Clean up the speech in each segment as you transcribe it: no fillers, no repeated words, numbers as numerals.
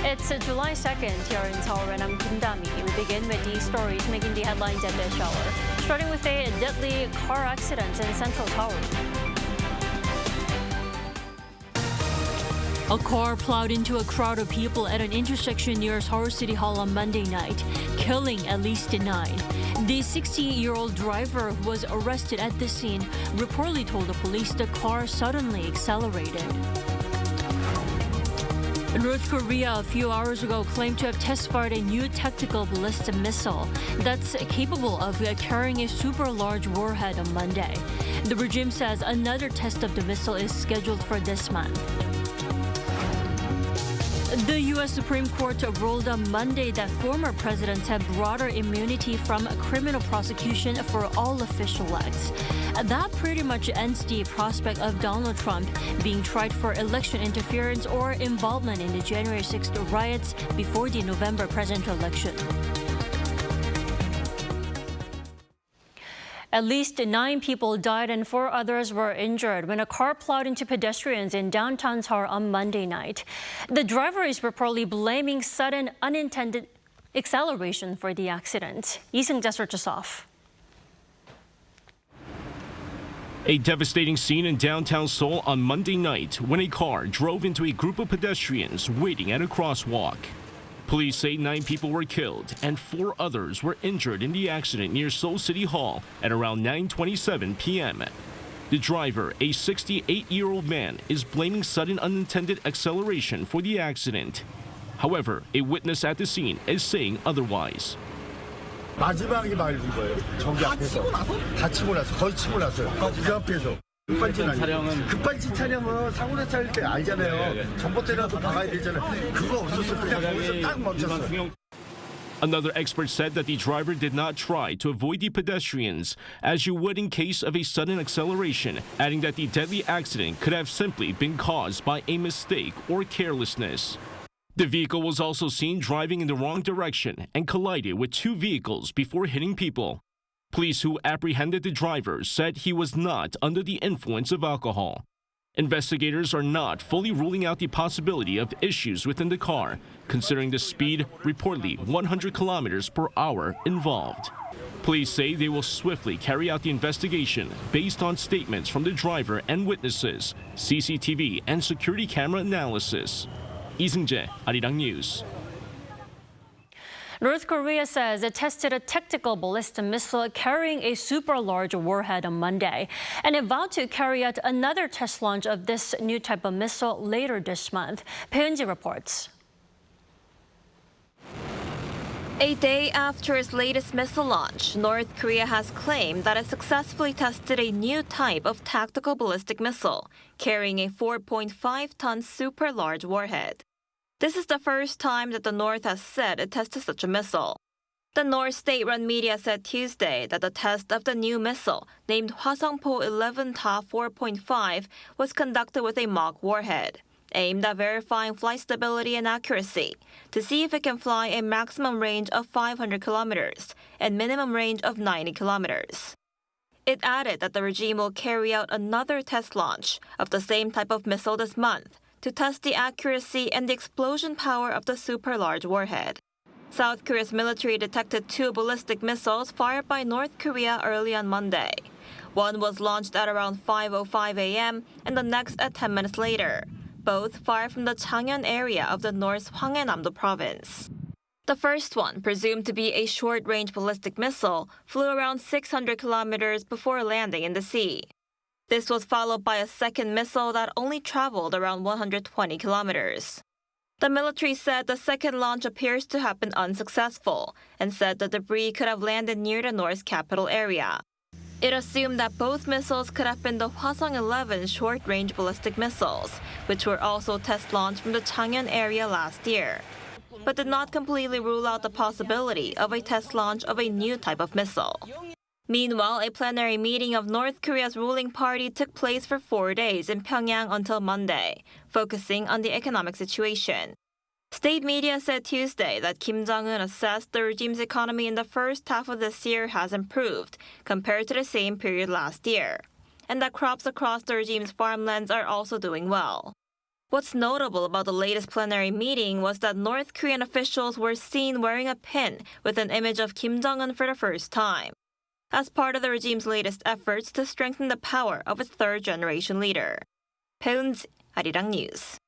It's July 2nd here in Seoul, and I'm Kim Dami. We begin with these stories making the headlines at this hour. Starting with a deadly car accident in Central Seoul. A car plowed into a crowd of people at an intersection near Seoul City Hall on Monday night, killing at least 9. The 68-year-old driver who was arrested at the scene reportedly told the police the car suddenly accelerated. North Korea a few hours ago claimed to have test-fired a new tactical ballistic missile that's capable of carrying a super-large warhead on Monday. The regime says another test of the missile is scheduled for this month. The U.S. Supreme Court ruled on Monday that former presidents have broader immunity from criminal prosecution for all official acts. That pretty much ends the prospect of Donald Trump being tried for election interference or involvement in the January 6th riots before the November presidential election. At least 9 people died and 4 others were injured when a car plowed into pedestrians in downtown Seoul on Monday night. The driver is reportedly blaming sudden unintended acceleration for the accident. Lee Seung-jae starts us off. A devastating scene in downtown Seoul on Monday night when a car drove into a group of pedestrians waiting at a crosswalk. Police say 9 people were killed and 4 others were injured in the accident near Seoul City Hall at around 9:27 p.m. The driver, a 68-year-old man, is blaming sudden unintended acceleration for the accident. However, a witness at the scene is saying otherwise. 마지막에 밟은 거예요. 저기 앞에서. 다치고 나서, 거의 치고 나서요. 그 앞에서. 급한 차량은 사고 났을 때 알잖아요. 전봇대라도 박아야 되잖아요. 그거 없었을 때 그냥 거기서 딱 멈췄어요. Another expert said that the driver did not try to avoid the pedestrians, as you would in case of a sudden acceleration, adding that the deadly accident could have simply been caused by a mistake or carelessness. The vehicle was also seen driving in the wrong direction and collided with 2 vehicles before hitting people. Police who apprehended the driver said he was not under the influence of alcohol. Investigators are not fully ruling out the possibility of issues within the car, considering the speed, reportedly 100 kilometers per hour, involved. Police say they will swiftly carry out the investigation based on statements from the driver and witnesses, CCTV and security camera analysis. Lee Seung-jae, Arirang News. North Korea says it tested a tactical ballistic missile carrying a super-large warhead on Monday, and it vowed to carry out another test launch of this new type of missile later this month. Peunji reports. A day after its latest missile launch, North Korea has claimed that it successfully tested a new type of tactical ballistic missile, carrying a 4.5-ton super-large warhead. This is the first time that the North has said it tested such a missile. The North state-run media said Tuesday that the test of the new missile, named Hwasongpo 11-Ta 4.5, was conducted with a mock warhead, aimed at verifying flight stability and accuracy to see if it can fly a maximum range of 500 kilometers and minimum range of 90 kilometers. It added that the regime will carry out another test launch of the same type of missile this month to test the accuracy and the explosion power of the super-large warhead. South Korea's military detected 2 ballistic missiles fired by North Korea early on Monday. One was launched at around 5:05 a.m. and the next at 10 minutes later, both fired from the Changyeon area of the North's Hwanghae-namdo province. The first one, presumed to be a short-range ballistic missile, flew around 600 kilometers before landing in the sea. This was followed by a second missile that only traveled around 120 kilometers. The military said the second launch appears to have been unsuccessful and said the debris could have landed near the North's capital area. It assumed that both missiles could have been the Hwasong-11 short-range ballistic missiles, which were also test-launched from the Changyeon area last year, but did not completely rule out the possibility of a test launch of a new type of missile. Meanwhile, a plenary meeting of North Korea's ruling party took place for 4 days in Pyongyang until Monday, focusing on the economic situation. State media said Tuesday that Kim Jong-un assessed the regime's economy in the first half of this year has improved compared to the same period last year, and that crops across the regime's farmlands are also doing well. What's notable about the latest plenary meeting was that North Korean officials were seen wearing a pin with an image of Kim Jong-un for the first time, as part of the regime's latest efforts to strengthen the power of its third-generation leader. 배은지, Arirang News.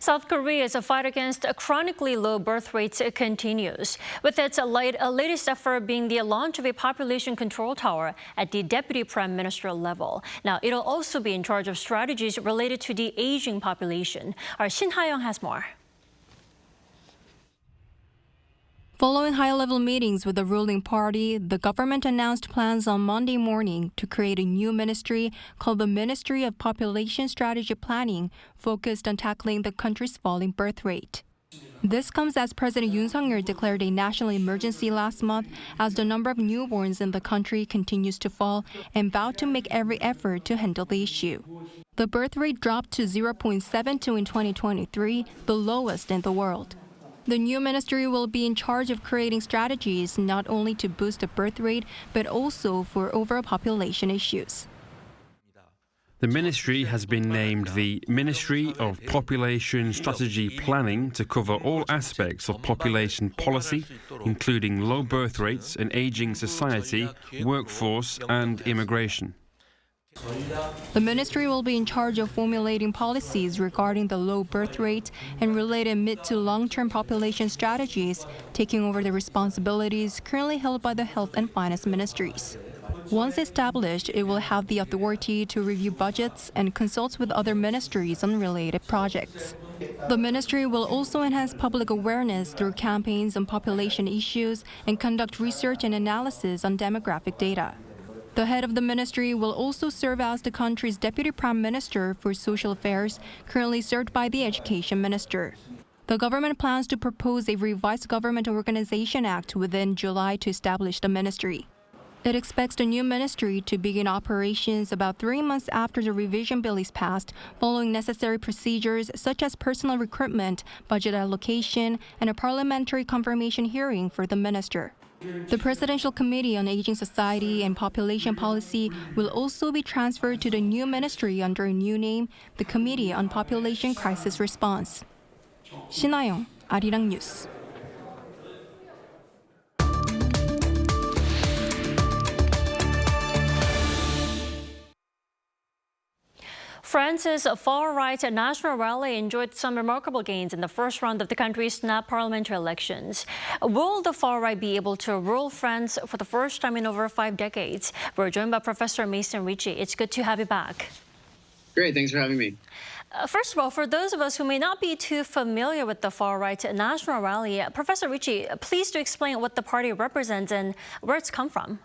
South Korea's fight against chronically low birth rates continues, with its latest effort being the launch of a population control tower at the deputy prime minister level. Now, it'll also be in charge of strategies related to the aging population. Our Shin Ha-young has more. Following high-level meetings with the ruling party, the government announced plans on Monday morning to create a new ministry called the Ministry of Population Strategy Planning, focused on tackling the country's falling birth rate. This comes as President Yoon Suk-yeol declared a national emergency last month as the number of newborns in the country continues to fall and vowed to make every effort to handle the issue. The birth rate dropped to 0.72 in 2023, the lowest in the world. The new ministry will be in charge of creating strategies not only to boost the birth rate, but also for overpopulation issues. The ministry has been named the Ministry of Population Strategy Planning to cover all aspects of population policy, including low birth rates, an aging society, workforce, and immigration. The ministry will be in charge of formulating policies regarding the low birth rate and related mid to long-term population strategies, taking over the responsibilities currently held by the health and finance ministries. Once established, it will have the authority to review budgets and consult with other ministries on related projects. The ministry will also enhance public awareness through campaigns on population issues and conduct research and analysis on demographic data. The head of the ministry will also serve as the country's deputy prime minister for social affairs, currently served by the education minister. The government plans to propose a revised government organization act within July to establish the ministry. It expects the new ministry to begin operations about 3 months after the revision bill is passed, following necessary procedures such as personnel recruitment, budget allocation, and a parliamentary confirmation hearing for the minister. The Presidential Committee on Aging Society and Population Policy will also be transferred to the new ministry under a new name, the Committee on Population Crisis Response. Shin Ha-young, Arirang News. France's far-right national rally enjoyed some remarkable gains in the first round of the country's snap parliamentary elections. Will the far-right be able to rule France for the first time in over 5 decades? We're joined by Professor Mason Ricci. It's good to have you back. Great, thanks for having me. First of all, for those of us who may not be too familiar with the far-right national rally, Professor Ricci, please do explain what the party represents and where it's come from.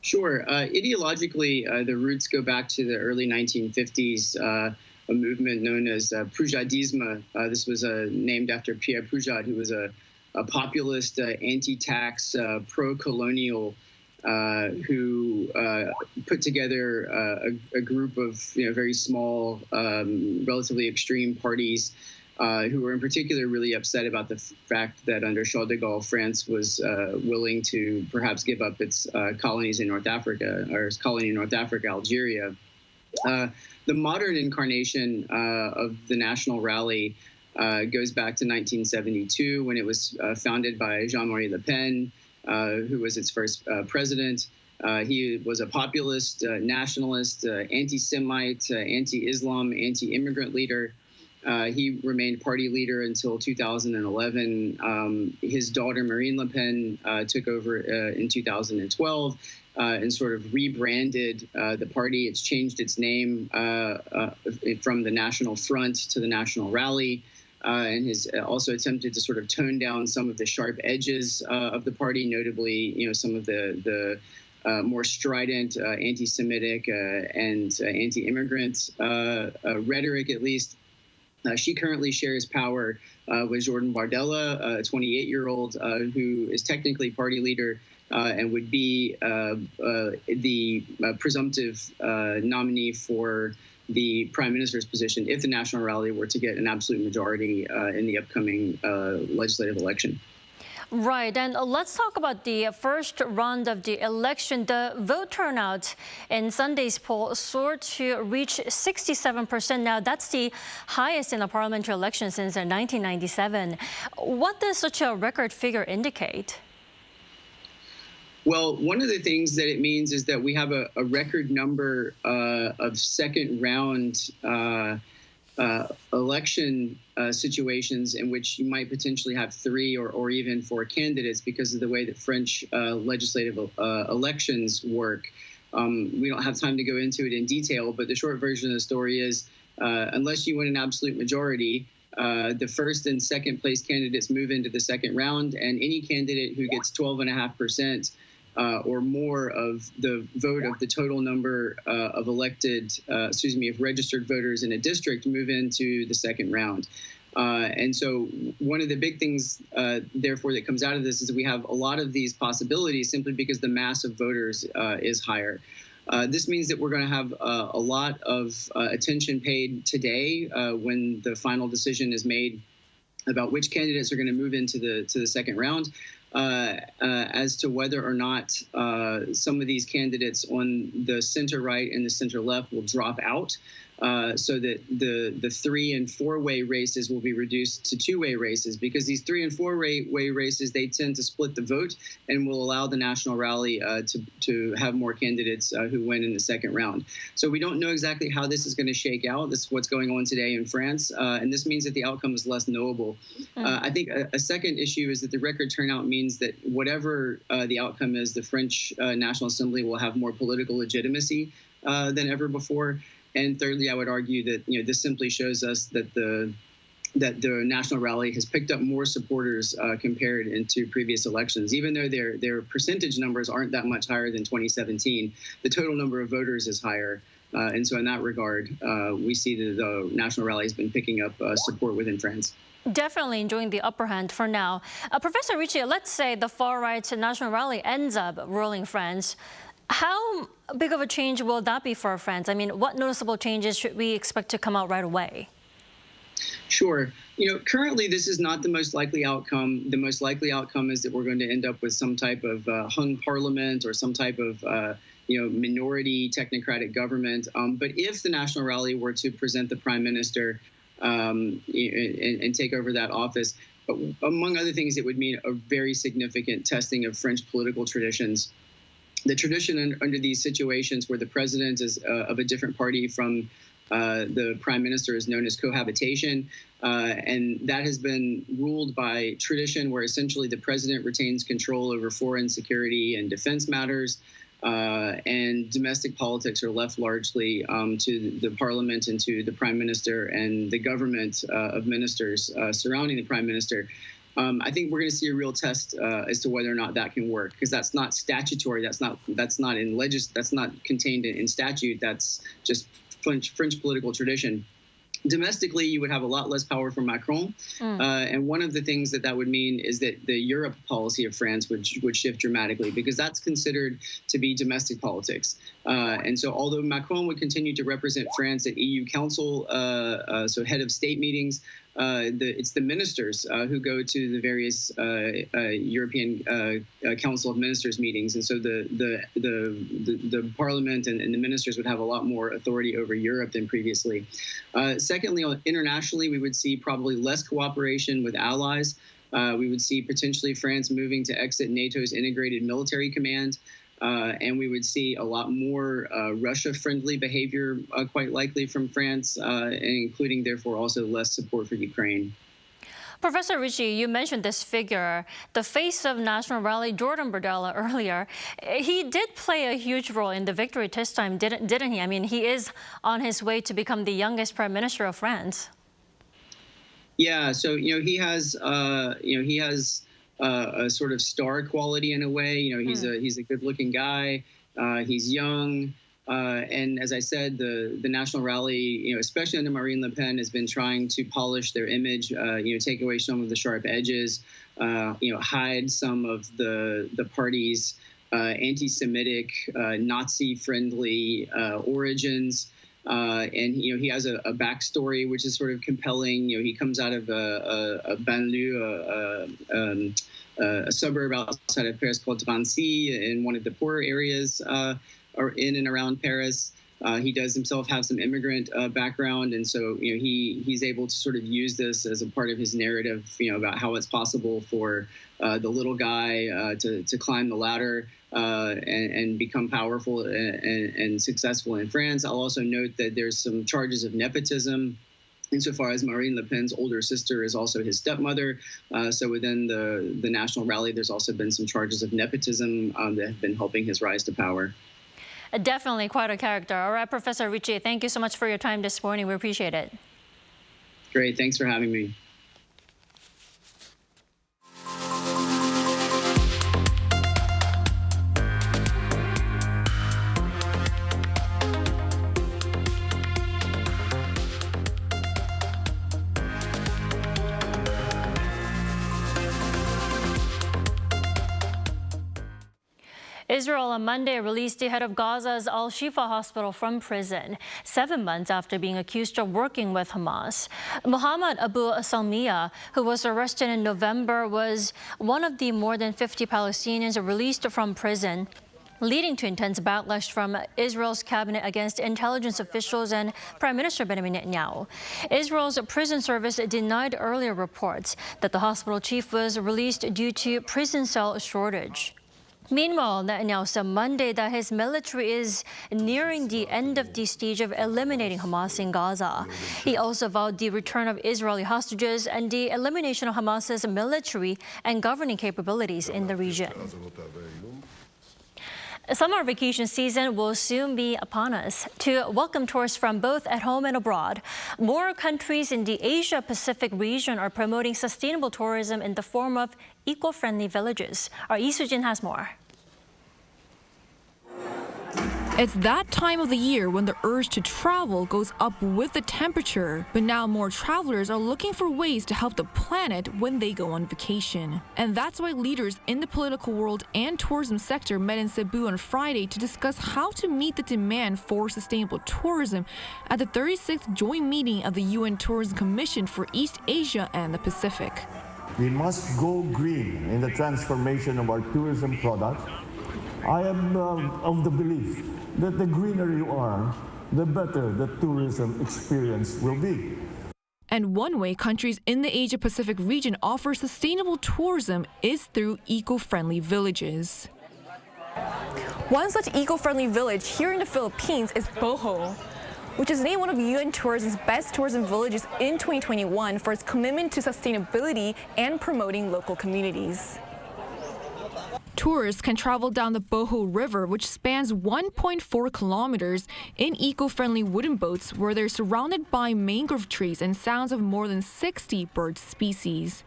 Sure. Ideologically, the roots go back to the early 1950s, a movement known as Poujadisme. This was named after Pierre Poujade, who was a populist, anti-tax, pro-colonial, who put together a group of very small, relatively extreme parties who were in particular really upset about the fact that under Charles de Gaulle, France was willing to perhaps give up its colonies in North Africa, or its colony in North Africa, Algeria. The modern incarnation of the National Rally goes back to 1972 when it was founded by Jean-Marie Le Pen, who was its first president. He was a populist, nationalist, anti-Semite, anti-Islam, anti-immigrant leader. He remained party leader until 2011. His daughter, Marine Le Pen, took over in 2012 and sort of rebranded the party. It's changed its name from the National Front to the National Rally, and has also attempted to sort of tone down some of the sharp edges of the party, notably, some of the more strident anti-Semitic and anti-immigrant rhetoric, at least. She currently shares power with Jordan Bardella, a 28-year-old who is technically party leader and would be the presumptive nominee for the prime minister's position if the National Rally were to get an absolute majority in the upcoming legislative election. Right, and let's talk about the first round of the election. The vote turnout in Sunday's poll soared to reach 67% now. That's the highest in a parliamentary election since 1997. What does such a record figure indicate? Well, one of the things that it means is that we have a record number of second round election situations in which you might potentially have 3 or even 4 candidates because of the way that French legislative elections work. We don't have time to go into it in detail, but the short version of the story is unless you win an absolute majority, the first and second place candidates move into the second round, and any candidate who gets 12.5% or more of the vote of the total number of registered voters in a district move into the second round. And so one of the big things, therefore, that comes out of this is that we have a lot of these possibilities simply because the mass of voters is higher. This means that we're going to have a lot of attention paid today when the final decision is made about which candidates are going to move into the second round. As to whether or not some of these candidates on the center right and the center left will drop out, so that the 3- and 4-way races will be reduced to 2-way races, because these 3- and 4-way races, they tend to split the vote and will allow the National Rally to have more candidates who win in the second round. So we don't know exactly how this is going to shake out. This is what's going on today in France, and this means that the outcome is less knowable. I think a second issue is that the record turnout means that whatever the outcome is, the French National Assembly will have more political legitimacy than ever before. And thirdly, I would argue that this simply shows us that the National Rally has picked up more supporters compared into previous elections. Even though their percentage numbers aren't that much higher than 2017, the total number of voters is higher. And so in that regard, we see that the National Rally has been picking up support within France. Definitely enjoying the upper hand for now. Professor Ricci, let's say the far-right National Rally ends up ruling France. How big of a change will that be for France? I mean, what noticeable changes should we expect to come out right away? Sure. Currently, this is not the most likely outcome. The most likely outcome is that we're going to end up with some type of hung parliament or some type of minority technocratic government. But if the National Rally were to present the prime minister and take over that office, among other things, it would mean a very significant testing of French political traditions. The tradition under these situations where the president is of a different party from the prime minister is known as cohabitation, and that has been ruled by tradition, where essentially the president retains control over foreign security and defense matters, and domestic politics are left largely to the parliament and to the prime minister and the government of ministers surrounding the prime minister. I think we're going to see a real test as to whether or not that can work, because that's not statutory. That's not contained in statute. That's just French political tradition. Domestically, you would have a lot less power from Macron. And one of the things that would mean is that the Europe policy of France would shift dramatically, because that's considered to be domestic politics. And so although Macron would continue to represent France at EU Council, so head of state meetings, it's the ministers who go to the various European Council of Ministers meetings, and so the Parliament and the ministers would have a lot more authority over Europe than previously. Secondly, internationally, we would see probably less cooperation with allies. We would see potentially France moving to exit NATO's integrated military command. And we would see a lot more Russia-friendly behavior, quite likely, from France, including, therefore, also less support for Ukraine. Professor Ricci, you mentioned this figure, the face of National Rally, Jordan Bardella, earlier. He did play a huge role in the victory this time, didn't he? I mean, he is on his way to become the youngest prime minister of France. Yeah, so he has a sort of star quality in a way. He's a good-looking guy. He's young. And as I said, the National Rally, especially under Marine Le Pen, has been trying to polish their image, take away some of the sharp edges, hide some of the party's anti-Semitic, Nazi-friendly origins. And he has a backstory which is sort of compelling. He comes out of a banlieue, a suburb outside of Paris called Drancy, in one of the poorer areas or in and around Paris. He does himself have some immigrant background, and so he's able to sort of use this as a part of his narrative, about how it's possible for the little guy to climb the ladder and become powerful and successful in France. I'll also note that there's some charges of nepotism, insofar as Marine Le Pen's older sister is also his stepmother. So within the national rally, there's also been some charges of nepotism that have been helping his rise to power. Definitely quite a character. All right, Professor Ricci, thank you so much for your time this morning. We appreciate it. Great. Thanks for having me. Israel on Monday released the head of Gaza's al-Shifa hospital from prison, 7 months after being accused of working with Hamas. Mohammed Abu Salmiya, who was arrested in November, was one of the more than 50 Palestinians released from prison, leading to intense backlash from Israel's cabinet against intelligence officials and Prime Minister Benjamin Netanyahu. Israel's prison service denied earlier reports that the hospital chief was released due to prison cell shortage. Meanwhile, Netanyahu said Monday that his military is nearing the end of the stage of eliminating Hamas in Gaza. He also vowed the return of Israeli hostages and the elimination of Hamas's military and governing capabilities in the region. Summer vacation season will soon be upon us. To welcome tourists from both at home and abroad, more countries in the Asia-Pacific region are promoting sustainable tourism in the form of eco-friendly villages. Our Lee Soo-jin has more. It's that time of the year when the urge to travel goes up with the temperature. But now more travelers are looking for ways to help the planet when they go on vacation. And that's why leaders in the political world and tourism sector met in Cebu on Friday to discuss how to meet the demand for sustainable tourism at the 36th joint meeting of the UN Tourism Commission for East Asia and the Pacific. We must go green in the transformation of our tourism products. I am of the belief that the greener you are, the better the tourism experience will be. And one way countries in the Asia-Pacific region offer sustainable tourism is through eco-friendly villages. One such eco-friendly village here in the Philippines is Bohol, which is named one of UN Tourism's best tourism villages in 2021 for its commitment to sustainability and promoting local communities. Tourists can travel down the Bohol River, which spans 1.4 kilometers, in eco-friendly wooden boats where they're surrounded by mangrove trees and sounds of more than 60 bird species.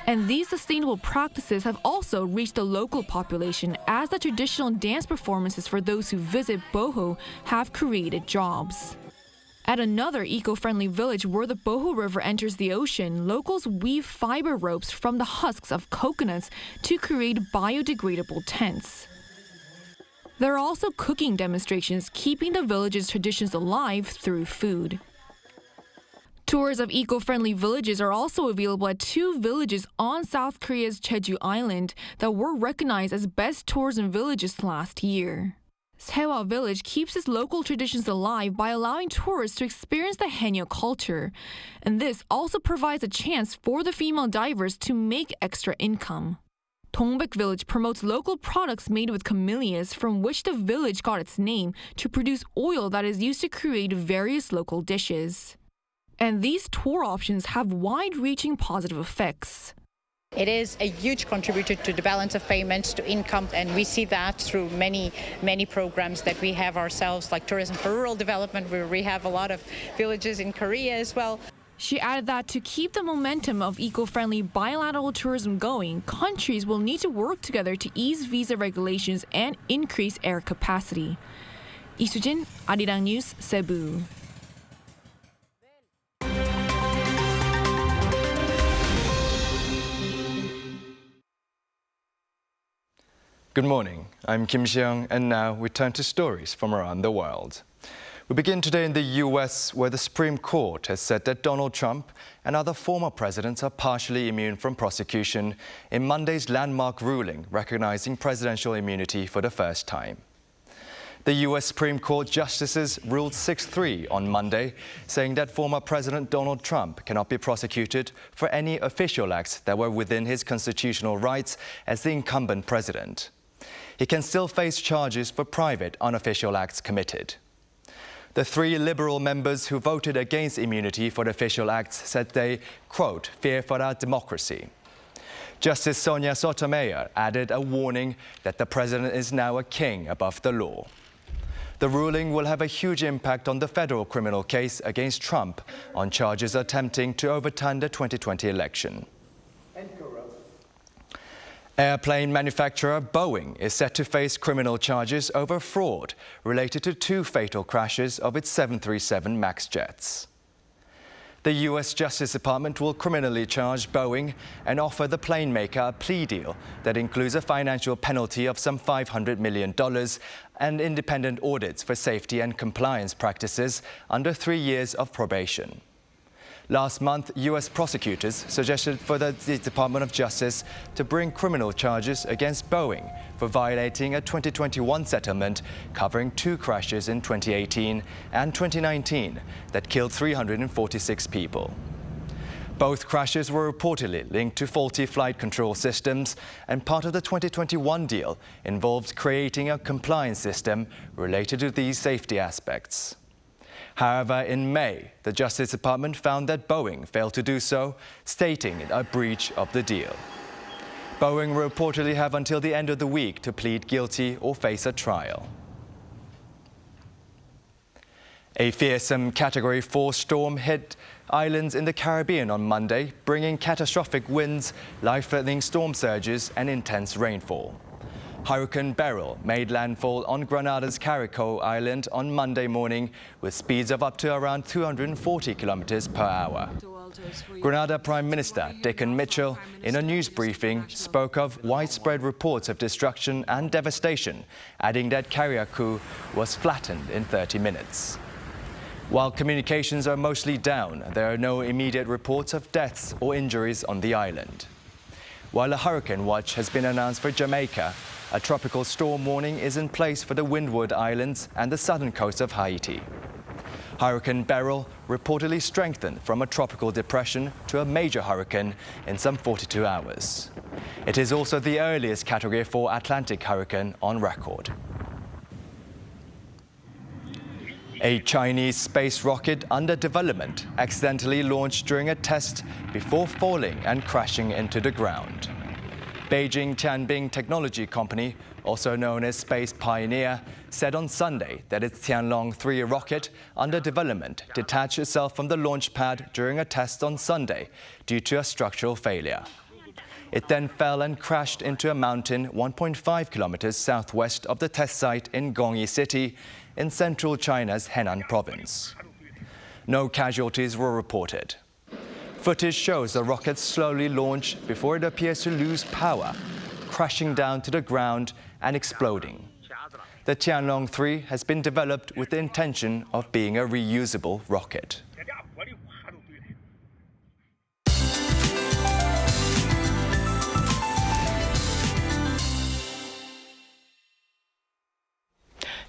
And these sustainable practices have also reached the local population, as the traditional dance performances for those who visit Bohol have created jobs. At another eco-friendly village where the Bohol River enters the ocean, locals weave fiber ropes from the husks of coconuts to create biodegradable tents. There are also cooking demonstrations, keeping the village's traditions alive through food. Tours of eco-friendly villages are also available at 2 villages on South Korea's Jeju Island that were recognized as best tourism villages last year. Seoul Village keeps its local traditions alive by allowing tourists to experience the Haenyeo culture. And this also provides a chance for the female divers to make extra income. Dongbek Village promotes local products made with camellias, from which the village got its name, to produce oil that is used to create various local dishes. And these tour options have wide-reaching positive effects. It is a huge contributor to the balance of payments, to income, and we see that through many programs that we have ourselves, like Tourism for Rural Development, where we have a lot of villages in Korea as well. She added that to keep the momentum of eco-friendly bilateral tourism going, countries will need to work together to ease visa regulations and increase air capacity. Lee Soo-jin, Arirang News, Cebu. Good morning, I'm Kim Si-young, and now we turn to stories from around the world. We begin today in the U.S., where the Supreme Court has said that Donald Trump and other former presidents are partially immune from prosecution in Monday's landmark ruling recognizing presidential immunity for the first time. The U.S. Supreme Court justices ruled 6-3 on Monday, saying that former President Donald Trump cannot be prosecuted for any official acts that were within his constitutional rights as the incumbent president. He can still face charges for private, unofficial acts committed. The three Liberal members who voted against immunity for the official acts said they, quote, fear for our democracy. Justice Sonia Sotomayor added a warning that the president is now a king above the law. The ruling will have a huge impact on the federal criminal case against Trump on charges attempting to overturn the 2020 election. Airplane manufacturer Boeing is set to face criminal charges over fraud related to 2 fatal crashes of its 737 MAX jets. The U.S. Justice Department will criminally charge Boeing and offer the plane maker a plea deal that includes a financial penalty of some $500 million and independent audits for safety and compliance practices under 3 years of probation. Last month, U.S. prosecutors suggested for the Department of Justice to bring criminal charges against Boeing for violating a 2021 settlement covering 2 crashes in 2018 and 2019 that killed 346 people. Both crashes were reportedly linked to faulty flight control systems, and part of the 2021 deal involved creating a compliance system related to these safety aspects. However, in May, the Justice Department found that Boeing failed to do so, stating a breach of the deal. Boeing will reportedly have until the end of the week to plead guilty or face a trial. A fearsome Category 4 storm hit islands in the Caribbean on Monday, bringing catastrophic winds, life-threatening storm surges and intense rainfall. Hurricane Beryl made landfall on Grenada's Carrico Island on Monday morning with speeds of up to around 240 kilometers per hour. Grenada Prime Minister Dickon Mitchell, in a news briefing, spoke of widespread reports of destruction and devastation, adding that Carriacou was flattened in 30 minutes. While communications are mostly down, there are no immediate reports of deaths or injuries on the island. While a hurricane watch has been announced for Jamaica, a tropical storm warning is in place for the Windward Islands and the southern coast of Haiti. Hurricane Beryl reportedly strengthened from a tropical depression to a major hurricane in some 42 hours. It is also the earliest Category 4 Atlantic hurricane on record. A Chinese space rocket under development accidentally launched during a test before falling and crashing into the ground. Beijing Tianbing Technology Company, also known as Space Pioneer, said on Sunday that its Tianlong-3 rocket under development detached itself from the launch pad during a test on Sunday due to a structural failure. It then fell and crashed into a mountain 1.5 kilometers southwest of the test site in Gongyi City in central China's Henan province. No casualties were reported. Footage shows the rocket slowly launch before it appears to lose power, crashing down to the ground and exploding. The Tianlong-3 has been developed with the intention of being a reusable rocket.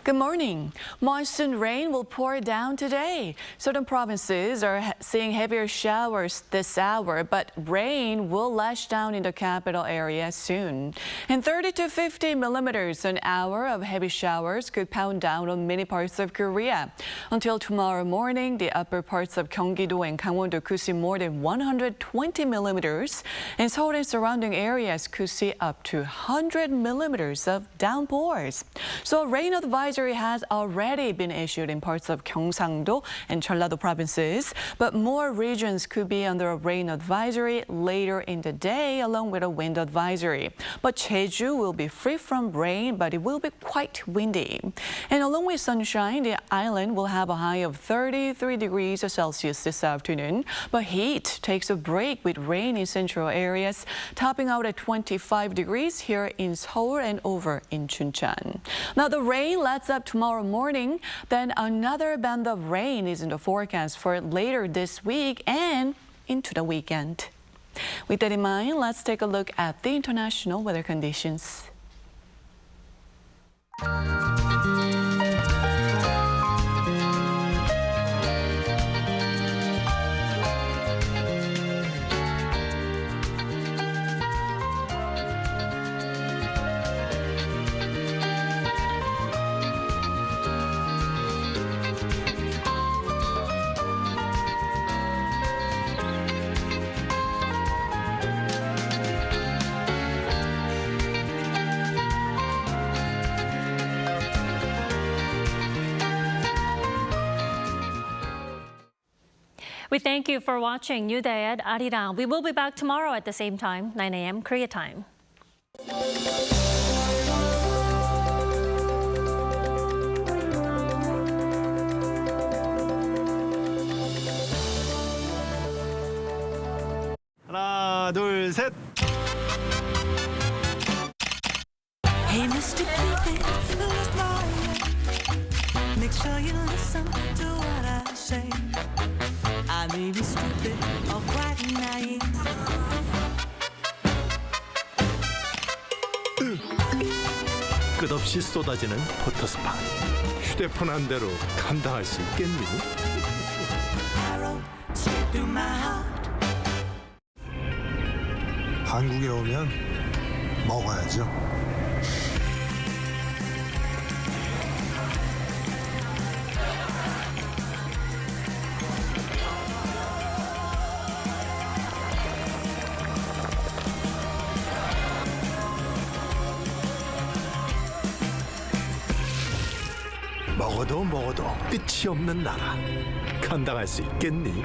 Good morning. Monsoon rain will pour down today. Certain provinces are seeing heavier showers this hour, but rain will lash down in the capital area soon. And 30 to 50 millimeters an hour of heavy showers could pound down on many parts of Korea. Until tomorrow morning, the upper parts of Gyeonggi-do and Gangwon-do could see more than 120 millimeters, and Seoul and surrounding areas could see up to 100 millimeters of downpours. So a rain advisory has already been issued in parts of Gyeongsang-do and Jeollado provinces, but more regions could be under a rain advisory later in the day, along with a wind advisory. But Jeju will be free from rain, but it will be quite windy. And along with sunshine, the island will have a high of 33 degrees Celsius this afternoon, but heat takes a break with rain in central areas, topping out at 25 degrees here in Seoul and over in Chuncheon. Now, the rain lets lets up tomorrow morning. Then another band of rain is in the forecast for later this week and into the weekend. With that in mind, let's take a look at the international weather conditions. We thank you for watching New Day at Arirang. We will be back tomorrow at the same time, 9 a.m. Korea time. 하나, 둘, 셋. Hey, Mr. Cupid, look my way. Make sure you listen to what I say. I may be stupid or quite naive. 끝없이 쏟아지는 포토스팟. 휴대폰 한 대로 감당할 수 있겠니? Arrow straight through my heart. 한국에 오면 먹어야죠. 먹어도 끝이 없는 나라. 감당할 수 있겠니?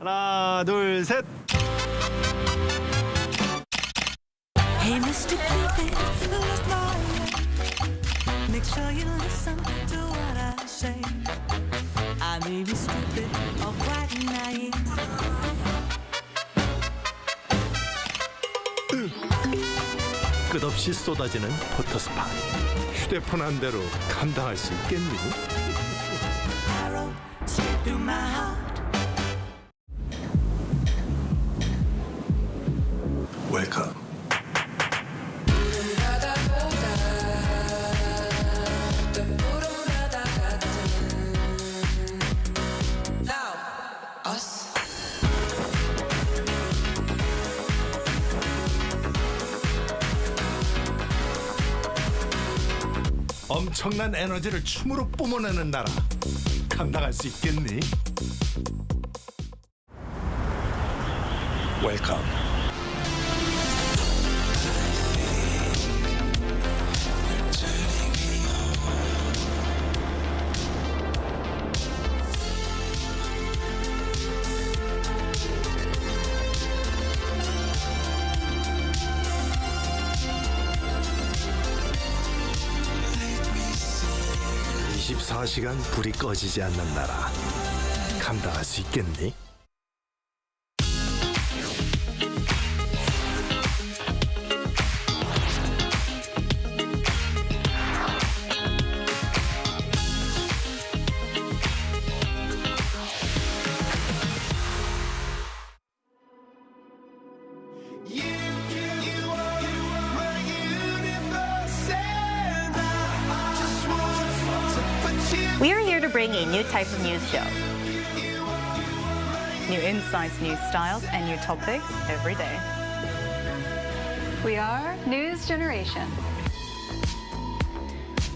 하나, 둘, 셋. Hey, Mr. Cupid, look my way. Make sure you listen to what I say. I may be stupid or quite naive. 끝없이 없이 쏟아지는 포토 스팟. 휴대폰 한 대로 감당할 수 있겠니? 웰컴. 엄청난 에너지를 춤으로 뿜어내는 나라. 감당할 수 있겠니? 웰컴. (24시간) 불이 꺼지지 않는 나라. 감당할 수 있겠니? We are here to bring a new type of news show. New insights, new styles, and new topics every day. We are News Generation.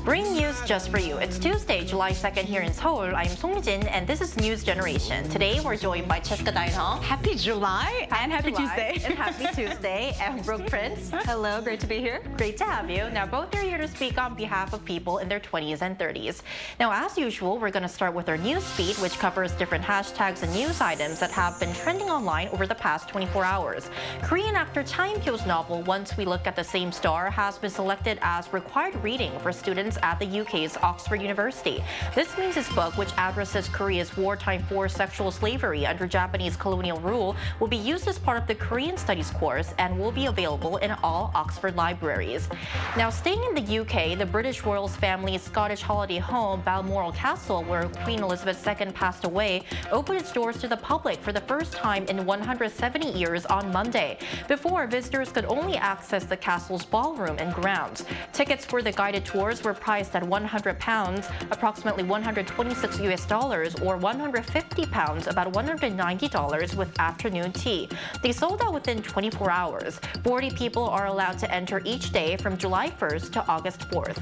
Bring news just for you. It's Tuesday, July 2nd here in Seoul. I'm Song Mi-jin, and this is News Generation. Today, we're joined by Cheska Dae-hong. Happy July and happy July, Tuesday. And happy Tuesday. And Brooke Prince. Hello, great to be here. Great to have you. Now, both are here to speak on behalf of people in their 20s and 30s. Now, as usual, we're going to start with our news feed, which covers different hashtags and news items that have been trending online over the past 24 hours. Korean actor Cha In-pyo's novel, Once We Look at the Same Star, has been selected as required reading for students at the UK's Oxford University. This means his book, which addresses Korea's wartime forced sexual slavery under Japanese colonial rule, will be used as part of the Korean Studies course and will be available in all Oxford libraries. Now, staying in the UK, the British royal family's Scottish holiday home, Balmoral Castle, where Queen Elizabeth II passed away, opened its doors to the public for the first time in 170 years on Monday. Before, visitors could only access the castle's ballroom and grounds. Tickets for the guided tours were priced at £100, approximately $126 US, or £150, about $190 with afternoon tea. They sold out within 24 hours. 40 people are allowed to enter each day from July 1st to August 4th.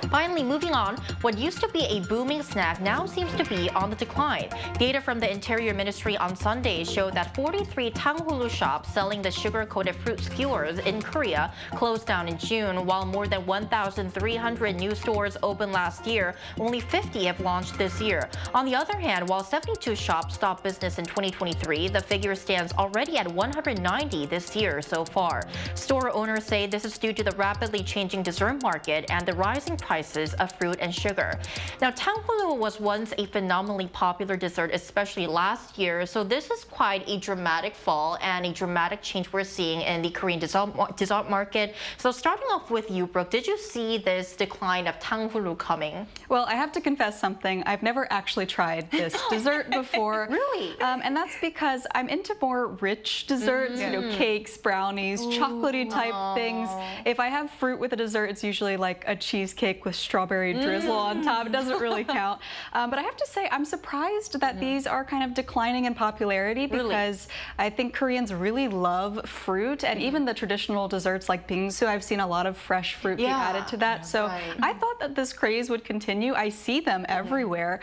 Finally, moving on, what used to be a booming snack now seems to be on the decline. Data from the Interior Ministry on Sunday showed that 43 tanghulu shops selling the sugar-coated fruit skewers in Korea closed down in June, while more than 1,300 new stores opened last year. Only 50 have launched this year. On the other hand, while 72 shops stopped business in 2023, the figure stands already at 190 this year so far. Store owners say this is due to the rapidly changing dessert market and the rising prices of fruit and sugar. Now, tanghulu was once a phenomenally popular dessert, especially last year, so this is quite a dramatic fall and a dramatic change we're seeing in the Korean dessert market. So starting off with you, Brooke, did you see this decline of tanghulu coming? Well, I have to confess something. I've never actually tried this dessert before. Really? And that's because I'm into more rich desserts, you know, cakes, brownies, chocolatey type things. If I have fruit with a dessert, it's usually like a cheesecake with strawberry drizzle on top. It doesn't really count. But I have to say, I'm surprised that these are kind of declining in popularity because I think Koreans really love fruit, and even the traditional desserts like bingsu, I've seen a lot of fresh fruit be added to that. So I thought that this craze would continue. I see them everywhere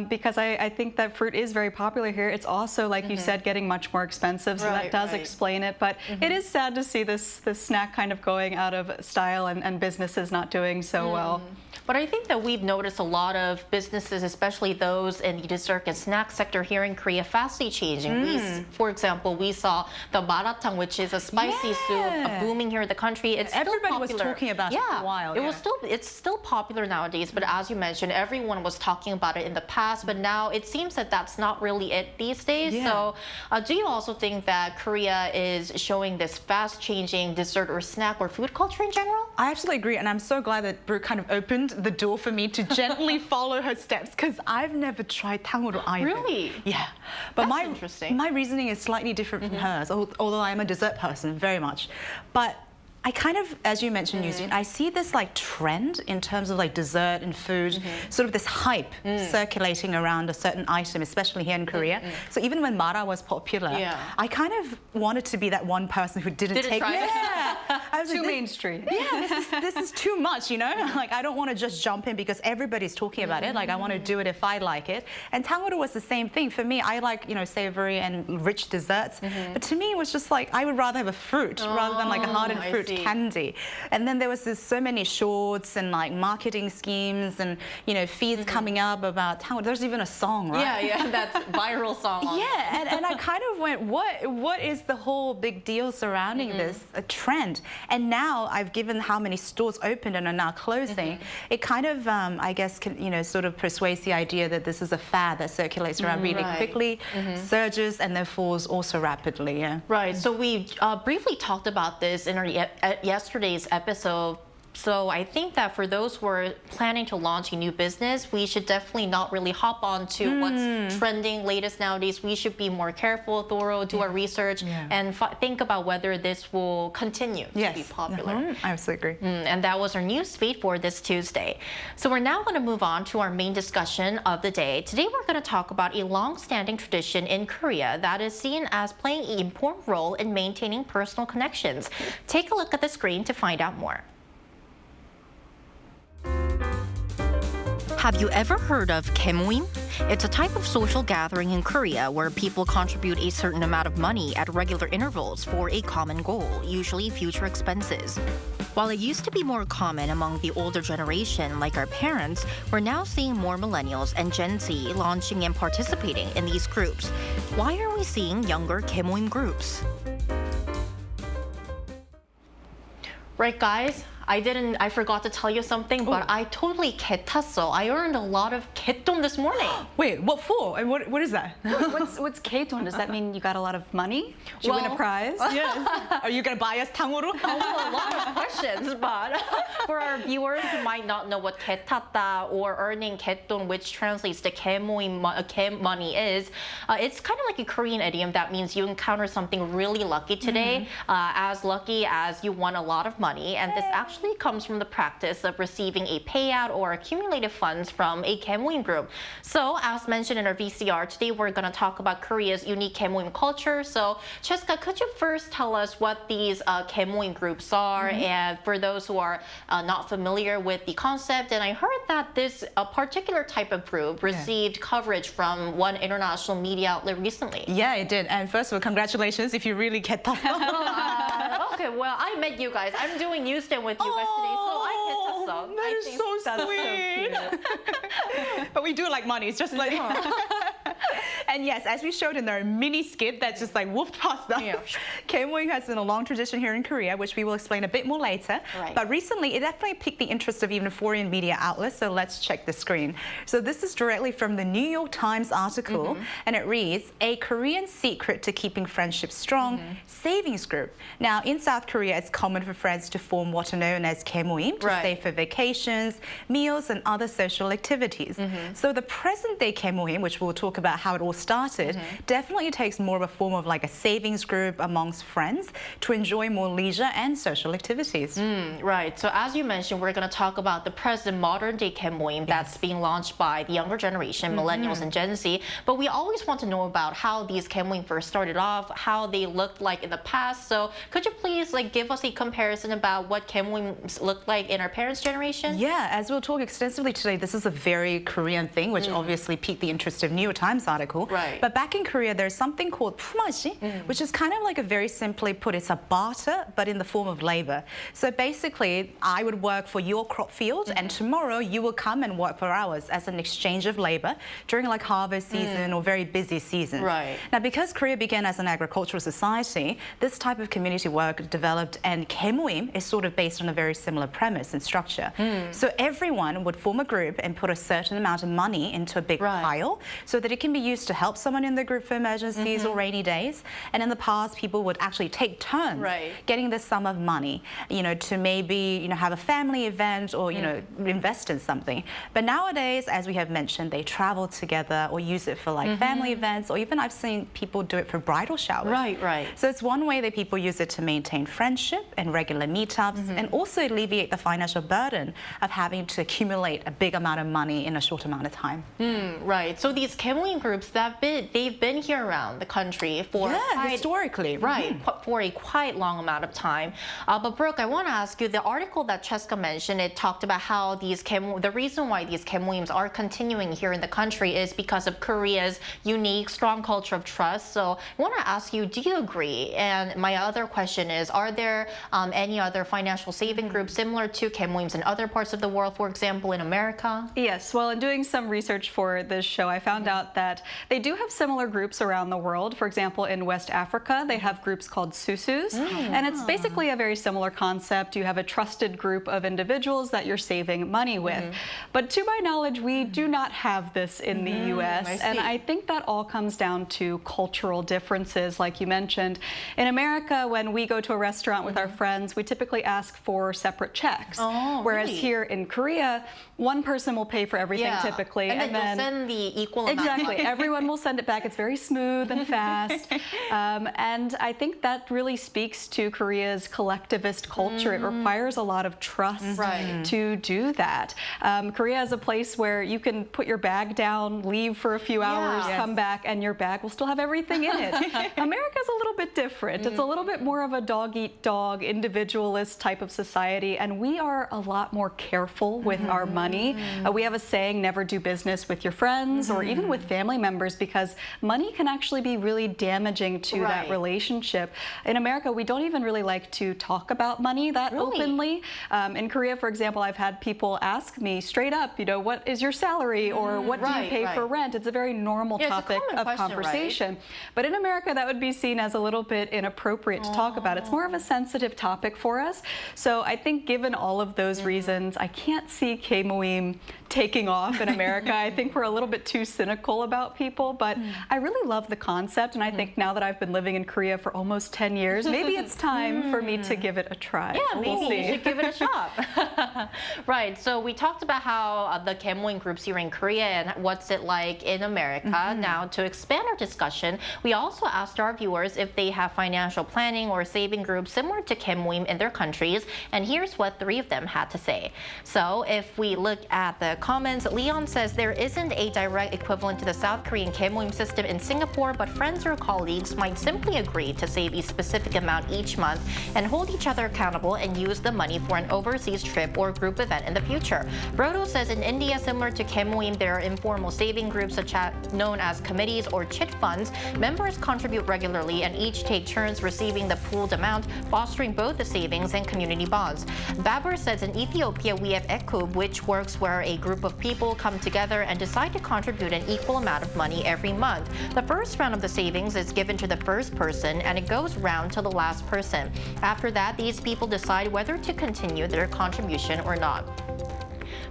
because I think that fruit is very popular here. It's also, like you said, getting much more expensive, so that does explain it. But it is sad to see this snack kind of going out of style and businesses not doing so well. But I think that we've noticed a lot of businesses, especially those in the dessert and snack sector here in Korea, fastly changing. For example, we saw the maratang, which is a spicy soup, booming here in the country. It's Everybody still popular. was talking about it for a while. It was still it's still popular nowadays, but as you mentioned, everyone was talking about it in the past, but now it seems that that's not really it these days. Yeah. So do you also think that Korea is showing this fast-changing dessert or snack or food culture in general? I absolutely agree, and I'm so glad that Brooke kind of opened the door for me to gently follow her steps, because I've never tried 탕후루 either. Really? Yeah. But That's interesting. My reasoning is slightly different from hers, although I am a dessert person, very much. But I kind of, as you mentioned, Yushin, I see this like trend in terms of like dessert and food, sort of this hype circulating around a certain item, especially here in Korea. So even when Mara was popular, I kind of wanted to be that one person who didn't take it. Yeah. I was too like, mainstream. Yeah, this is too much, you know? Like, I don't want to just jump in because everybody's talking about it. Like, I want to do it if I like it. And 탕후루 was the same thing. For me, I like, you know, savory and rich desserts. But to me, it was just like, I would rather have a fruit rather than like a hardened fruit candy. And then there was so many shorts and like marketing schemes and, you know, feeds coming up about 탕후루. There's even a song, right? Yeah, that's viral song. Yeah, and I kind of went, what is the whole big deal surrounding this trend? And now I've given how many stores opened and are now closing. It kind of, I guess, can, you know, sort of persuades the idea that this is a fad that circulates around really quickly, surges, and then falls also rapidly. Yeah. Right. So we briefly talked about this in our yesterday's episode. So I think that for those who are planning to launch a new business, we should definitely not really hop on to what's trending latest nowadays. We should be more careful, thorough, do our research, and think about whether this will continue to be popular. I absolutely agree. And that was our news feed for this Tuesday. So we're now going to move on to our main discussion of the day. Today we're going to talk about a long-standing tradition in Korea that is seen as playing an important role in maintaining personal connections. Take a look at the screen to find out more. Have you ever heard of kemoim? It's a type of social gathering in Korea where people contribute a certain amount of money at regular intervals for a common goal, usually future expenses. While it used to be more common among the older generation, like our parents, we're now seeing more millennials and Gen Z launching and participating in these groups. Why are we seeing younger kemoim groups? Right, guys? I forgot to tell you something, but I totally 개탔어. I earned a lot of 개돈 this morning. Wait, what for? And what is that? What's 개돈? Does that mean you got a lot of money? Did you win a prize? Yes. Are you going to buy us 탕후루? A lot of questions, but for our viewers who might not know what 개탔다 or earning 개돈, which translates to 개모임 money is, it's kind of like a Korean idiom that means you encounter something really lucky today, as lucky as you won a lot of money, and this actually comes from the practice of receiving a payout or accumulated funds from a kemoim group. So, as mentioned in our VCR, today we're going to talk about Korea's unique kemoim culture. So, Cheska, could you first tell us what these kemoim groups are, and for those who are not familiar with the concept? And I heard that this particular type of group received coverage from one international media outlet recently. Yeah, it did. And first of all, congratulations if you really get that. Okay, well, I met you guys. I'm doing news stand with you guys today, so I get the song. That is so sweet. But we do like money. It's just like... And yes, as we showed in our mini skit that just like whooped past us, kemoim has been a long tradition here in Korea, which we will explain a bit more later. Right. But recently, it definitely piqued the interest of even foreign media outlets, so let's check the screen. So this is directly from the New York Times article, and it reads, "A Korean secret to keeping friendships strong, savings group." Now, in South Korea, it's common for friends to form what are known as kemoim to save for vacations, meals, and other social activities. So the present-day kemoim, which we'll talk about how it all started, definitely takes more of a form of like a savings group amongst friends to enjoy more leisure and social activities. Right. So as you mentioned, we're going to talk about the present modern-day kemoim that's being launched by the younger generation, millennials and Gen Z. But we always want to know about how these kemoim first started off, how they looked like in the past. So could you please like give us a comparison about what kemoim looked like in our parents' generation? Yeah, as we'll talk extensively today, this is a very Korean thing, which obviously piqued the interest of New York Times article. Right. But back in Korea, there's something called pumaji, which is kind of like a very simply put, it's a barter, but in the form of labor. So basically, I would work for your crop field, and tomorrow you will come and work for ours as an exchange of labor during like harvest season or very busy seasons. Right. Now, because Korea began as an agricultural society, this type of community work developed, and kemoim is sort of based on a very similar premise and structure. So everyone would form a group and put a certain amount of money into a big pile so that it can be used to help someone in the group for emergencies or rainy days. And in the past, people would actually take turns getting this sum of money, you know, to maybe, you know, have a family event or, you know, invest in something. But nowadays, as we have mentioned, they travel together or use it for like family events, or even I've seen people do it for bridal showers. Right. So it's one way that people use it to maintain friendship and regular meetups, and also alleviate the financial burden of having to accumulate a big amount of money in a short amount of time. Right. So these kemoim groups, they've been here around the country for historically, for a quite long amount of time. But Brooke, I want to ask you, the article that Cheska mentioned, it talked about how the reason why these kemoims are continuing here in the country is because of Korea's unique, strong culture of trust. So I want to ask you, do you agree? And my other question is, are there any other financial saving groups similar to kemoims in other parts of the world, for example, in America? Yes, well, in doing some research for this show, I found out that they do have similar groups around the world. For example, in West Africa, they have groups called susus, and it's basically a very similar concept. You have a trusted group of individuals that you're saving money with. But to my knowledge, we do not have this in the U.S., and I think that all comes down to cultural differences, like you mentioned. In America, when we go to a restaurant with our friends, we typically ask for separate checks. Whereas here in Korea, one person will pay for everything typically. And then you'll send the equal amount. Exactly. Everyone will send it back. It's very smooth and fast. And I think that really speaks to Korea's collectivist culture. It requires a lot of trust to do that. Korea is a place where you can put your bag down, leave for a few hours, come back, and your bag will still have everything in it. America's a little bit different. It's a little bit more of a dog-eat-dog, individualist type of society, and we are a lot more careful with our money. We have a saying, never do business with your friends or even with family members, because money can actually be really damaging to that relationship. In America, we don't even really like to talk about money that openly. In Korea, for example, I've had people ask me straight up, you know, what is your salary, or what do you pay for rent? It's a very normal topic of conversation. But in America, that would be seen as a little bit inappropriate to talk about. It's more of a sensitive topic for us. So I think given all of those reasons, I can't see kemoim taking off in America. I think we're a little bit too cynical about people, but I really love the concept, and I think now that I've been living in Korea for almost 10 years, maybe it's time for me to give it a try. Yeah, maybe you should give it a shot. Right, so we talked about how the kemoim groups here in Korea and what's it like in America. Now, to expand our discussion, we also asked our viewers if they have financial planning or saving groups similar to kemoim in their countries, and here's what 3 of them had to say. So if we look at the comments, Leon says there isn't a direct equivalent to the South Korean kemoim system in Singapore, but friends or colleagues might simply agree to save a specific amount each month and hold each other accountable and use the money for an overseas trip or group event in the future. Brodo says in India, similar to kemoim, there are informal saving groups known as committees or chit funds. Members contribute regularly and each take turns receiving the pooled amount, fostering both the savings and community bonds. Babar says in Ethiopia, we have ekub, which works where a group of people come together and decide to contribute an equal amount of money every month. The first round of the savings is given to the first person, and it goes round to the last person. After that, these people decide whether to continue their contribution or not.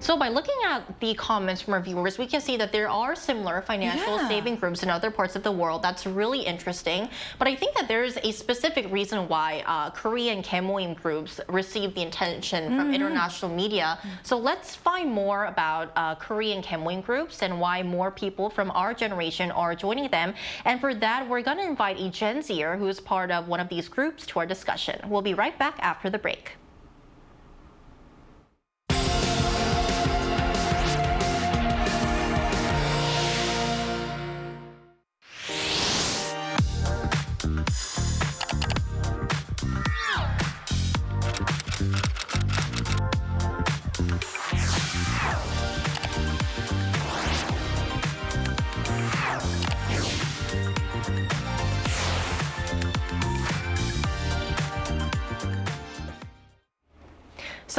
So by looking at the comments from our viewers, we can see that there are similar financial saving groups in other parts of the world. That's really interesting. But I think that there is a specific reason why Korean kemoim groups receive the attention from international media. So let's find more about Korean kemoim groups and why more people from our generation are joining them. And for that, we're going to invite a Gen Zer who is part of one of these groups to our discussion. We'll be right back after the break.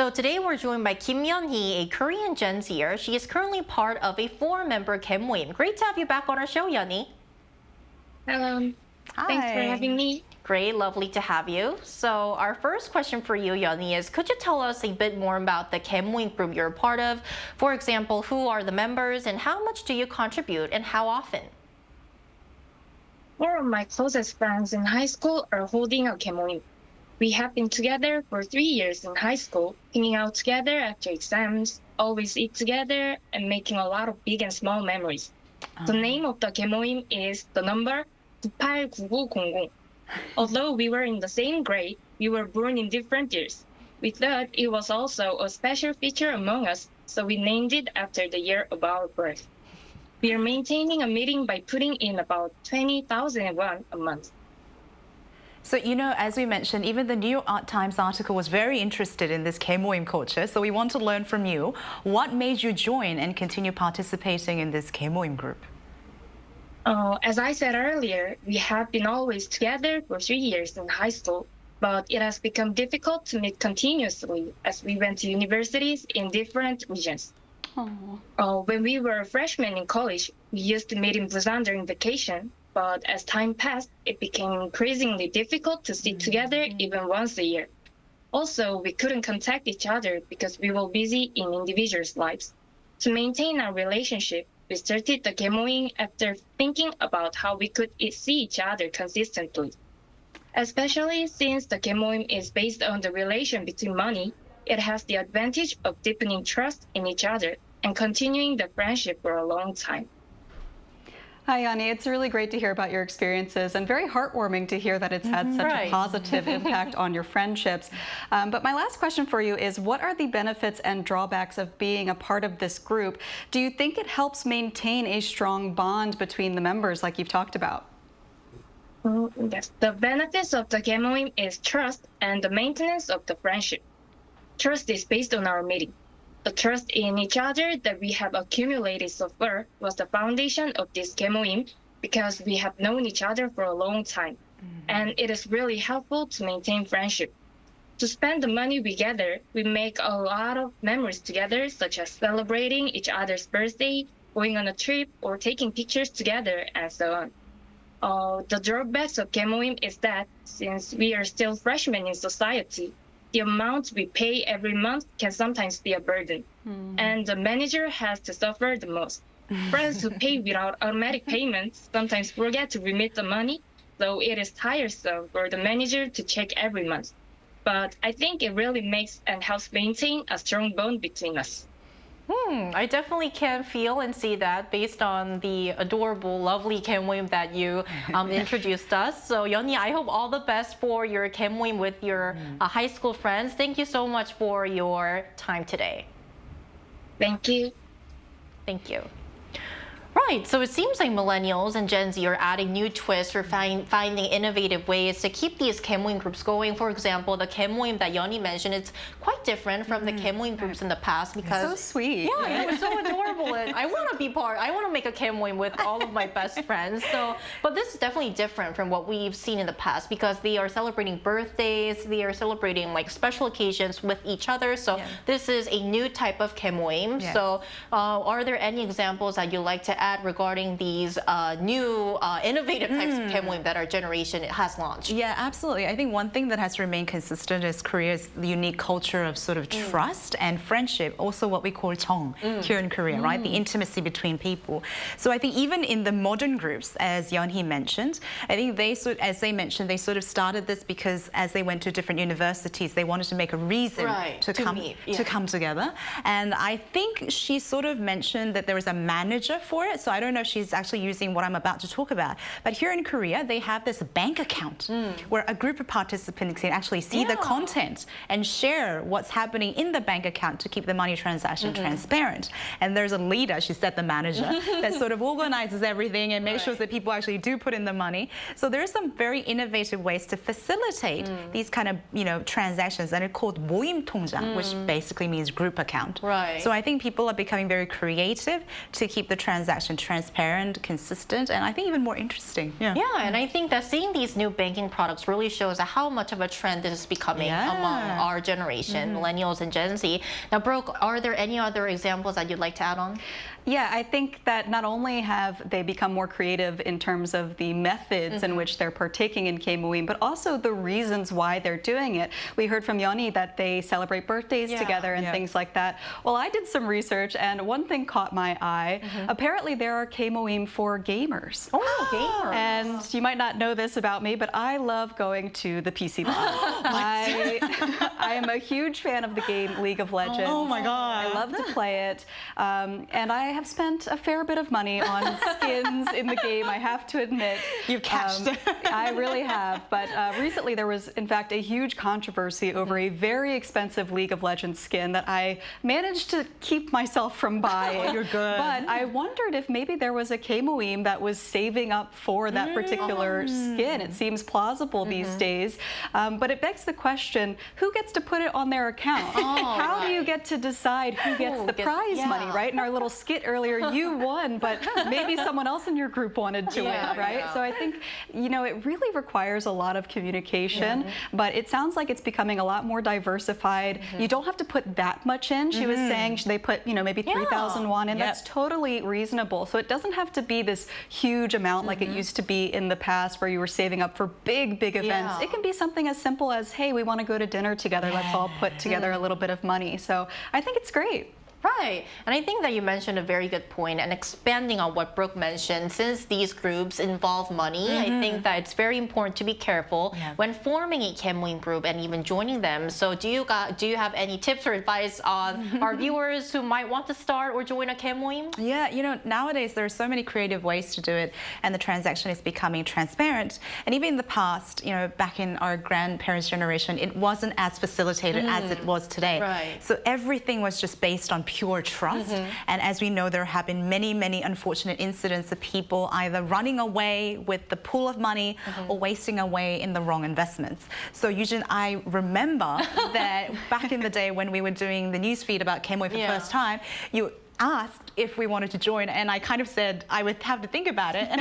So today we're joined by Kim Yeon-hee, a Korean Gen Zer. She is currently part of a 4-member Kemoim. Great to have you back on our show, Yeon-hee. Hello. Hi. Thanks for having me. Great, lovely to have you. So our first question for you, Yeon-hee, is could you tell us a bit more about the Kemoim group you're a part of? For example, who are the members and how much do you contribute and how often? 4 of my closest friends in high school are holding a Kemoim. We have been together for 3 years in high school, hanging out together after exams, always eat together, and making a lot of big and small memories. The name of the Kemoim is the number 989900. Although we were in the same grade, we were born in different years. We thought it was also a special feature among us, so we named it after the year of our birth. We are maintaining a meeting by putting in about 20,000 won a month. So, you know, as we mentioned, even the New York Times article was very interested in this Kemoim culture. So we want to learn from you. What made you join and continue participating in this Kemoim group? As I said earlier, we have been always together for 3 years in high school, but it has become difficult to meet continuously as we went to universities in different regions. When we were freshmen in college, we used to meet in Busan during vacation, but as time passed, it became increasingly difficult to sit together even once a year. Also, we couldn't contact each other because we were busy in individuals' lives. To maintain our relationship, we started the Kemoim after thinking about how we could see each other consistently. Especially since the Kemoim is based on the relation between money, it has the advantage of deepening trust in each other and continuing the friendship for a long time. Hi, Yeon-hee. It's really great to hear about your experiences and very heartwarming to hear that it's had such a positive impact on your friendships. But my last question for you is, what are the benefits and drawbacks of being a part of this group? Do you think it helps maintain a strong bond between the members like you've talked about? Yes, the benefits of the Kemoim is trust and the maintenance of the friendship. Trust is based on our meeting. The trust in each other that we have accumulated so far was the foundation of this Kemoim because we have known each other for a long time. And it is really helpful to maintain friendship. To spend the money we gather, we make a lot of memories together, such as celebrating each other's birthday, going on a trip, or taking pictures together, and so on. The drawbacks of Kemoim is that since we are still freshmen in society, the amount we pay every month can sometimes be a burden, and the manager has to suffer the most. Friends who pay without automatic payments sometimes forget to remit the money, so it is tiresome for the manager to check every month. But I think it really makes and helps maintain a strong bond between us. I definitely can feel and see that based on the adorable, lovely Kemoim that you introduced us. So Yeon-hee, I hope all the best for your Kemoim with your high school friends. Thank you so much for your time today. Thank you. Thank you. Right, so it seems like millennials and Gen Z are adding new twists or finding innovative ways to keep these Kemoim groups going. For example, the Kemoim that Yeon-hee mentioned, it's quite different from the Kemoim groups in the past because... So sweet. Yeah, I know, it's so adorable. And I want to be part, I want to make a Kemoim with all of my best friends. So, but this is definitely different from what we've seen in the past because they are celebrating birthdays, they are celebrating like special occasions with each other. So this is a new type of Kemoim. So are there any examples that you'd like to add regarding these new innovative types of Kemoim that our generation has launched? Yeah, absolutely. I think one thing that has remained consistent is Korea's unique culture of sort of trust and friendship, also what we call jeong here in Korea, right? The intimacy between people. So I think even in the modern groups, as Yeon-hee mentioned, I think they as they mentioned, they sort of started this because as they went to different universities, they wanted to make a reason to come together. And I think she sort of mentioned that there was a manager for it. So I don't know if she's actually using what I'm about to talk about. But here in Korea, they have this bank account where a group of participants can actually see the content and share what's happening in the bank account to keep the money transaction transparent. And there's a leader, she said the manager, that sort of organizes everything and makes sure that people actually do put in the money. So there's some very innovative ways to facilitate these kind of, transactions, and it's called 모임 통장, which basically means group account. So I think people are becoming very creative to keep the transaction transaction transparent, consistent, and I think even more interesting. Yeah, and I think that seeing these new banking products really shows how much of a trend this is becoming among our generation, millennials and Gen Z. Now, Brooke, are there any other examples that you'd like to add on? Yeah, I think that not only have they become more creative in terms of the methods in which they're partaking in Kemoim, but also the reasons why they're doing it. We heard from Yoni that they celebrate birthdays together and things like that. Well, I did some research and one thing caught my eye. Apparently there are Kemoim for gamers. Oh, gamers. And you might not know this about me, but I love going to the PC bar. I am a huge fan of the game League of Legends. Oh my God. I love to play it. And I have spent a fair bit of money on skins in the game, I have to admit. You've cashed. I really have. But recently there was, in fact, a huge controversy over a very expensive League of Legends skin that I managed to keep myself from buying. You're good. But I wondered if maybe there was a Kemoim that was saving up for that particular skin. It seems plausible these days. But it begs the question, who gets to put it on their account? How do you get to decide who gets the prize money, right? In our little skit earlier, you won, but maybe someone else in your group wanted to win, right? So I think, you know, it really requires a lot of communication, but it sounds like it's becoming a lot more diversified. You don't have to put that much in. She was saying they put, you know, maybe 3,000 won in. That's totally reasonable. So it doesn't have to be this huge amount like it used to be in the past where you were saving up for big events. It can be something as simple as, hey, we want to go to dinner together. Let's all put together a little bit of money. So I think it's great. Right. And I think that you mentioned a very good point, and expanding on what Brooke mentioned, since these groups involve money, I think that it's very important to be careful when forming a Kemoim group and even joining them. So do you have any tips or advice on our viewers who might want to start or join a Kemoim? Yeah, you know, nowadays there are so many creative ways to do it, and the transaction is becoming transparent. And even in the past, you know, back in our grandparents' generation, it wasn't as facilitated as it was today. Right. So everything was just based on pure trust. And as we know, there have been many unfortunate incidents of people either running away with the pool of money or wasting away in the wrong investments. So Eugene, I remember that back in the day when we were doing the newsfeed about Kemoim for the first time, you asked if we wanted to join, and I kind of said I would have to think about it, and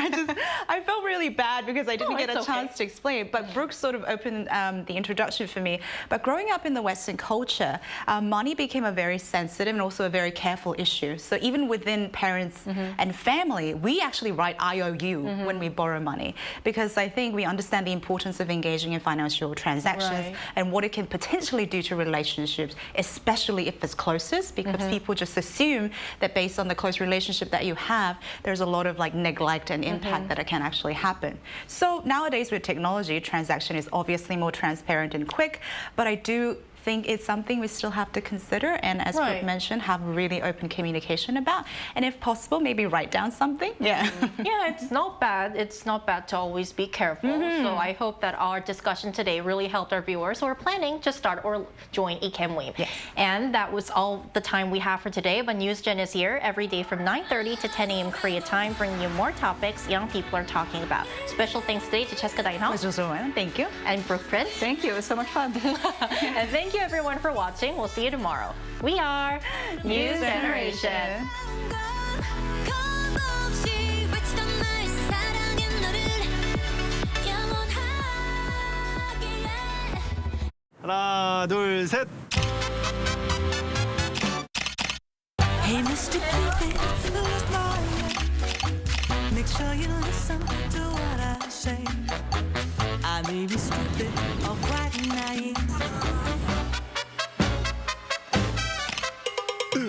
I felt really bad because I didn't get a chance to explain. But Brooke sort of opened the introduction for me. But growing up in the Western culture, money became a very sensitive and also a very careful issue. So even within parents and family, we actually write IOU when we borrow money, because I think we understand the importance of engaging in financial transactions and what it can potentially do to relationships, especially if it's closest, because people just assume that based on the close relationship that you have, there's a lot of like neglect and impact that it can actually happen. So nowadays with technology, transaction is obviously more transparent and quick, but I do think it's something we still have to consider, and as Brooke mentioned, have really open communication about, and if possible, maybe write down something. Yeah, it's not bad. It's not bad to always be careful. So I hope that our discussion today really helped our viewers who are planning to start or join a Kemoim. And that was all the time we have for today, but NewsGen is here every day from 9:30 to 10 a.m. Korea time, bringing you more topics young people are talking about. Special thanks today to Cheska Dainho. Thank you. And Brooke Prince. Thank you. It was so much fun. And thank you everyone for watching. We'll see you tomorrow. We are New Generation. 하나, 둘, 셋. Hey, Mr. Cupid, look my way. Make sure you listen to what I say. I may be stupid